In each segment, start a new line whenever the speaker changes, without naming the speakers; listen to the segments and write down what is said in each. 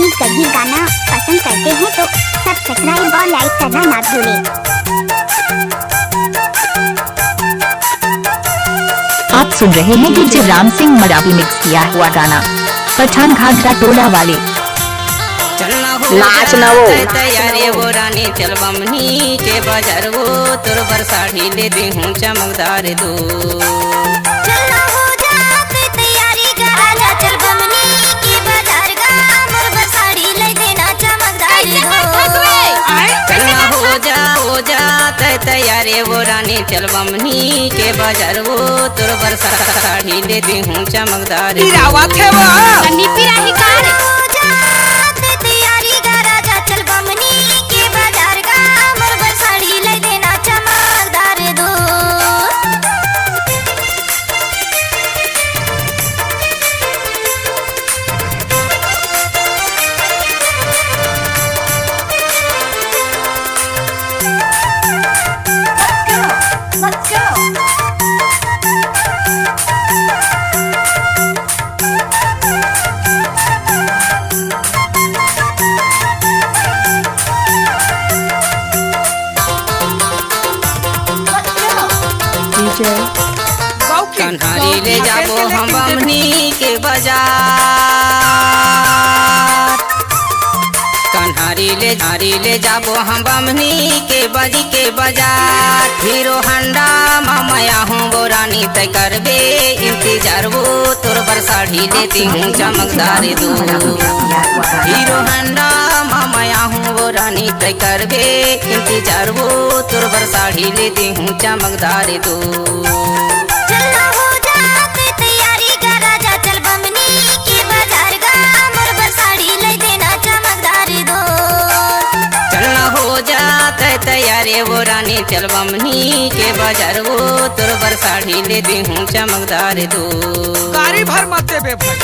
Please कभी गाना पसंद करते हैं तो सब्सक्राइब और लाइक करना ना भूलें।
आप सुन रहे हैं डीजे राम सिंह मरावी मिक्स किया हुआ गाना पठान घाघरा टोला वाले।
नाच न वो तैयारी वो रानी चल बमनी के बाजार वो तोर पर साड़ी ले दे हूँ चमकदार दो।
चलना हो जाते तैयारी का राजा चल बमनी के बाजार का मोर पर साड़ी ले देना चमकदार दो।
चलना हो जाते तैयारी वो रानी चल बमनी के बाजार वो तोर पर साड़ी ले दे हूँ चमकदार कन्हारी ले जाबो हम बमनी के बाजार। कन्हारी ले जाबो हम बमनी के बजी के बाजार। हीरो हंडा माया हूँ वो रानी तय करबे इंतजार वो तोर पर साड़ी लेती हूँ चमकदार दो। हीरो हंडा माया हूँ वो रानी तय करबे इंतजार वो तोर पर साड़ी लेती हूँ चमकदार दो।
चलना हो जाते तैयारी का राजा चल बमनी के बाजार का मोर पर साड़ी ले देना चमकदार दो।
चलना हो जाते तैयारी वो रानी चल बमनी के बाजार वो तोर पर साड़ी ले दे हूँ चमकदार दो।
गाड़ी भर मत दे भाई।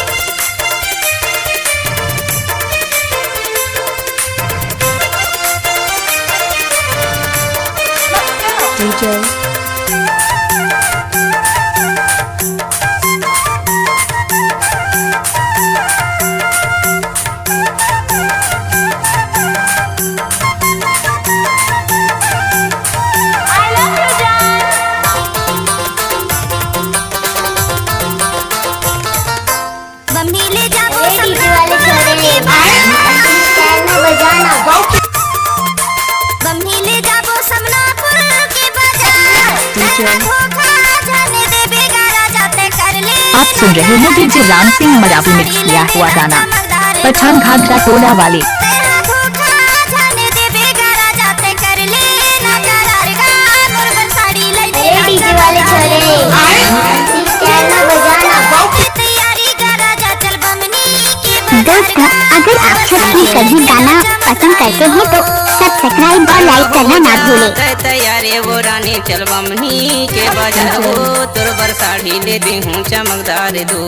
आप सुन रहे हैं डीजे राम सिंह मरावी मिक्स किया हुआ गाना पठान घाघरा टोला वाले।
दोस्तों अगर आप छठ में कभी गाना पसंद करते हैं तो सब्सक्राइब और लाइक करना ना भूलें।
तैयारी वो रानी चल बमनी के बाजार वो तोर पर साड़ी ले दी हूँ चमकदार दो।